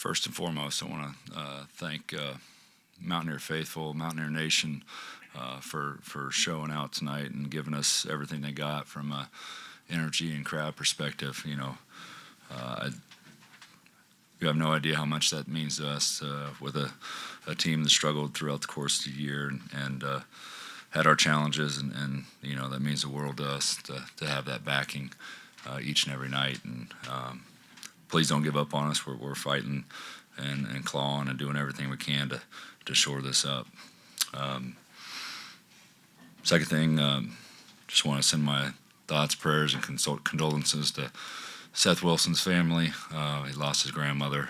First and foremost, I want to thank Mountaineer Faithful, Mountaineer Nation for showing out tonight and giving us everything they got from a energy and crowd perspective. You have no idea how much that means to us with a team that struggled throughout the course of the year and had our challenges, and that means the world to us to have that backing each and every night. And please don't give up on us. We're fighting and clawing and doing everything we can to shore this up. Second thing, just want to send my thoughts, prayers, and condolences to Seth Wilson's family. He lost his grandmother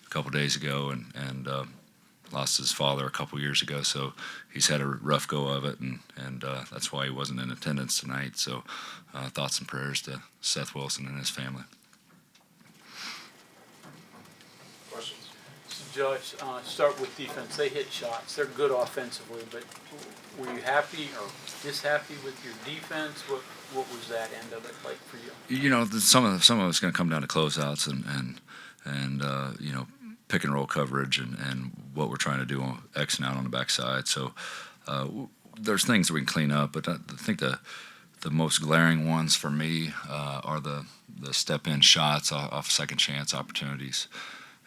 a couple days ago and lost his father a couple years ago, so he's had a rough go of it, and that's why he wasn't in attendance tonight. So thoughts and prayers to Seth Wilson and his family. Questions? So Josh, start with defense. They hit shots. They're good offensively, but were you happy or dishappy with your defense? What was that end of it like for you? Some of it's going to come down to closeouts and pick and roll coverage and what we're trying to do on X and out on the backside. So there's things that we can clean up, but I think the most glaring ones for me are the step-in shots off second chance opportunities.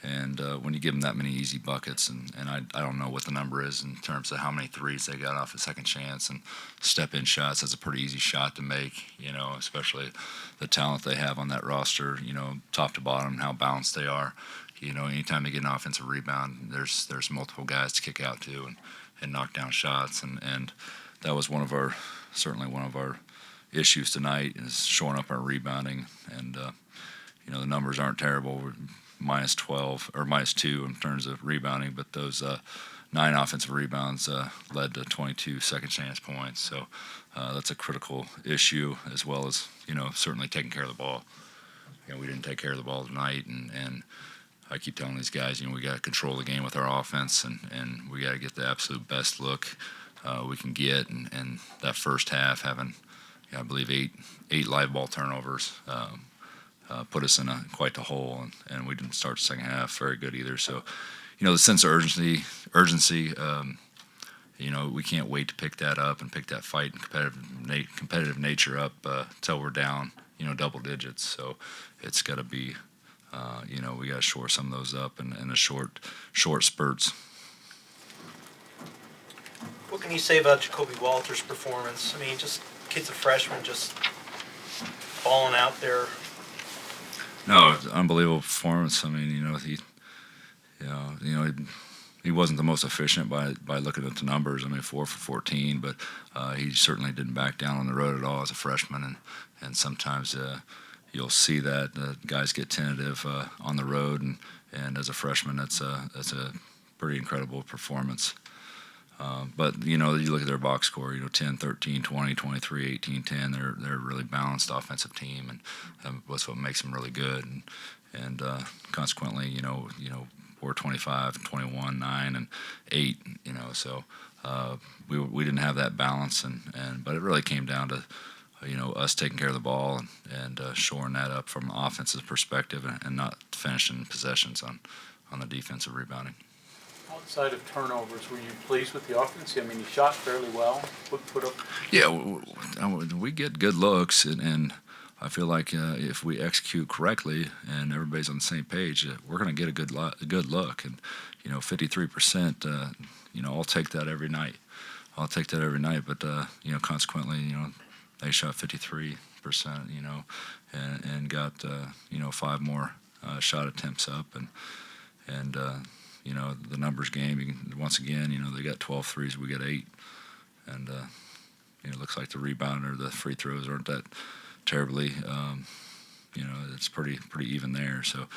And when you give them that many easy buckets, and I don't know what the number is in terms of how many threes they got off a second chance and step-in shots, that's a pretty easy shot to make, especially the talent they have on that roster, top to bottom, how balanced they are. Anytime they get an offensive rebound, there's multiple guys to kick out to and knock down shots, and that was certainly one of our issues tonight, is shoring up our rebounding. And the numbers aren't terrible. We're minus 12 or minus 2 in terms of rebounding, but those 9 offensive rebounds led to 22 second chance points. So that's a critical issue, as well as certainly taking care of the ball. We didn't take care of the ball tonight, and I keep telling these guys, we got to control the game with our offense, and we got to get the absolute best look we can get. And that first half, having, I believe, eight live ball turnovers, put us in quite the hole, and we didn't start the second half very good either. So, the sense of urgency, we can't wait to pick that up and pick that fight and competitive nature up till we're down, double digits. So it's got to be. We got to shore some of those up in a short spurts. What can you say about Jacoby Walter's performance? I mean, just kid's a freshman, just balling out there. No, unbelievable performance. I mean, he wasn't the most efficient by looking at the numbers. I mean, 4 for 14, but he certainly didn't back down on the road at all as a freshman, and sometimes. You'll see that guys get tentative on the road, and as a freshman, that's a pretty incredible performance. But you look at their box score, 10, 13, 20, 23, 18, 10. They're a really balanced offensive team, and that's what makes them really good. And consequently, we're 25, 21, 9, and 8. So we didn't have that balance, but it really came down to. Us taking care of the ball and shoring that up from an offensive perspective and not finishing possessions on the defensive rebounding. Outside of turnovers, were you pleased with the offense? I mean, you shot fairly well. Put up. Yeah, we get good looks, and I feel like if we execute correctly and everybody's on the same page, we're going to get a good look. And 53%. I'll take that every night. But consequently, they shot 53%, and got 5 more shot attempts up, and the numbers game. Once again, they got 12 threes, we got 8, and it looks like the rebound or the free throws aren't that terribly. It's pretty even there. So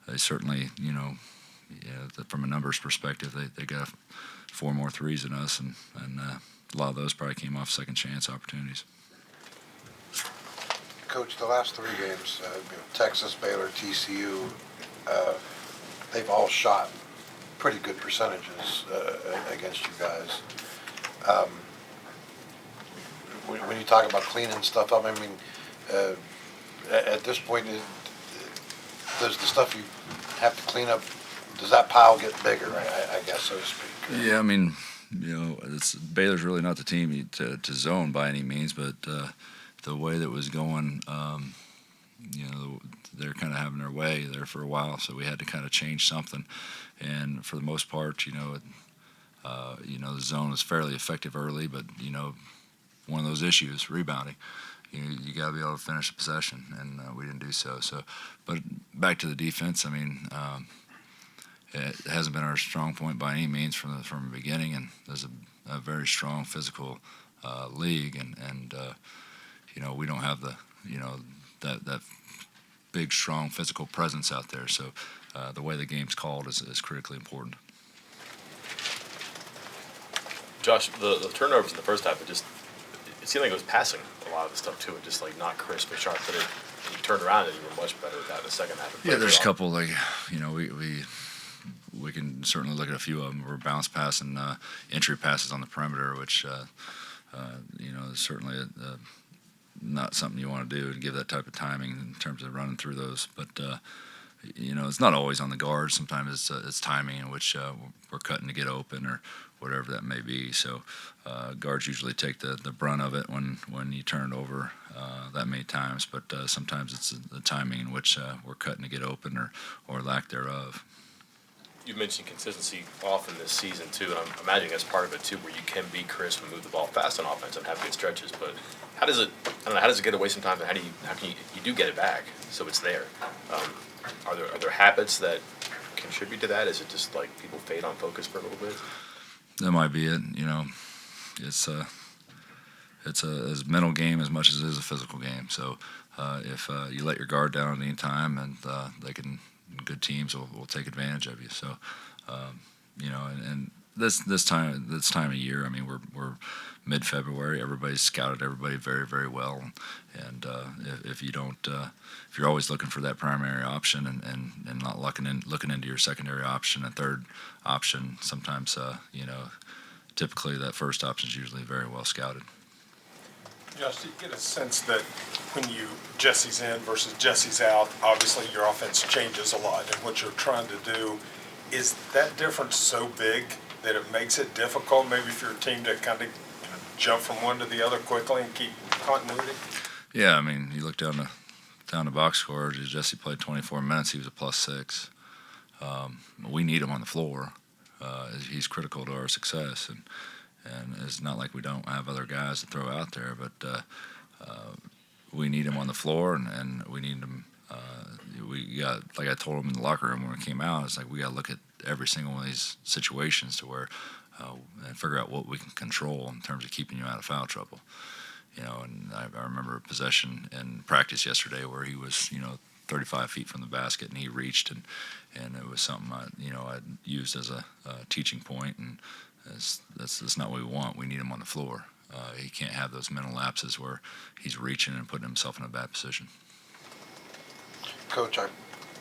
they certainly, from a numbers perspective, they got 4 more threes than us, and a lot of those probably came off second chance opportunities. Coach, the last 3 games, Texas, Baylor, TCU, they've all shot pretty good percentages against you guys. When you talk about cleaning stuff up, I mean, at this point, does the stuff you have to clean up does that pile get bigger, I guess, so to speak? Yeah, I mean, Baylor's really not the team to zone by any means, but the way that was going, they're kind of having their way there for a while, so we had to kind of change something. And for the most part, the zone was fairly effective early, but one of those issues, rebounding. You got to be able to finish a possession, and we didn't do so. But back to the defense. I mean, it hasn't been our strong point by any means from the beginning, and there's a very strong physical league, and we don't have that big, strong physical presence out there. So the way the game's called is critically important. Josh, the turnovers in the first half, it seemed like it was passing a lot of the stuff too, and just like not crisp and sharp. But you turned around and you were much better with that in the second half. Yeah, there's a couple we can certainly look at a few of them. We're bounce pass and entry passes on the perimeter, which is certainly not something you want to do and give that type of timing in terms of running through those. But it's not always on the guard. Sometimes it's timing in which we're cutting to get open or whatever that may be. So guards usually take the brunt of it when you turn it over that many times. But sometimes it's the timing in which we're cutting to get open or lack thereof. You've mentioned consistency often this season too, and I'm imagining that's part of it too, where you can be crisp and move the ball fast on offense and have good stretches. But how does it get away sometimes, and how can you do get it back so it's there? Are there habits that contribute to that? Is it just like people fade on focus for a little bit? That might be it. It's a mental game as much as it is a physical game. So if you let your guard down at any time, and good teams will take advantage of you. So and this time of year, I mean, we're mid-February. Everybody's scouted everybody very, very well, and if you're always looking for that primary option and not looking into your secondary option and third option, sometimes typically that first option is usually very well scouted. Josh, do you get a sense that when Jesse's in versus Jesse's out, obviously your offense changes a lot, and what you're trying to do, is that difference so big that it makes it difficult maybe for your team to kind of jump from one to the other quickly and keep continuity? Yeah, I mean, you look down the box score. Jesse played 24 minutes. He was a +6. We need him on the floor. He's critical to our success, and it's not like we don't have other guys to throw out there, but we need him on the floor, and we need him. We got, like I told him in the locker room when we came out, it's like we got to look at every single one of these situations to where and figure out what we can control in terms of keeping you out of foul trouble. And I remember a possession in practice yesterday where he was 35 feet from the basket and he reached, and it was something I used as a teaching point, and that's not what we want. We need him on the floor. He can't have those mental lapses where he's reaching and putting himself in a bad position. Coach, I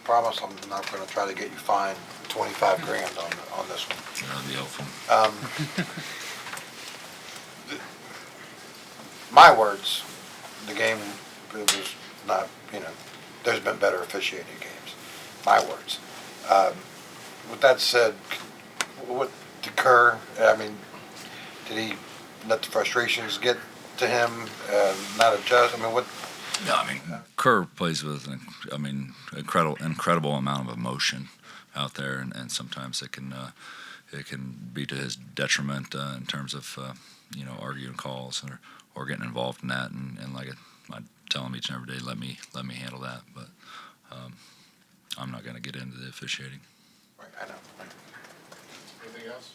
promise I'm not going to try to get you fined $25,000 on this one. That'd be helpful. My words, the game was not, there's been better officiating games. My words. With that said, what did Kerr, I mean, did he let the frustrations get to him, not adjust? I mean, what? No, I mean, Kerr plays with, incredible amount of emotion out there, and sometimes it can be to his detriment in terms of arguing calls or getting involved in that, and like I tell him each and every day, let me handle that, but I'm not going to get into the officiating. Right, I know. Anything else?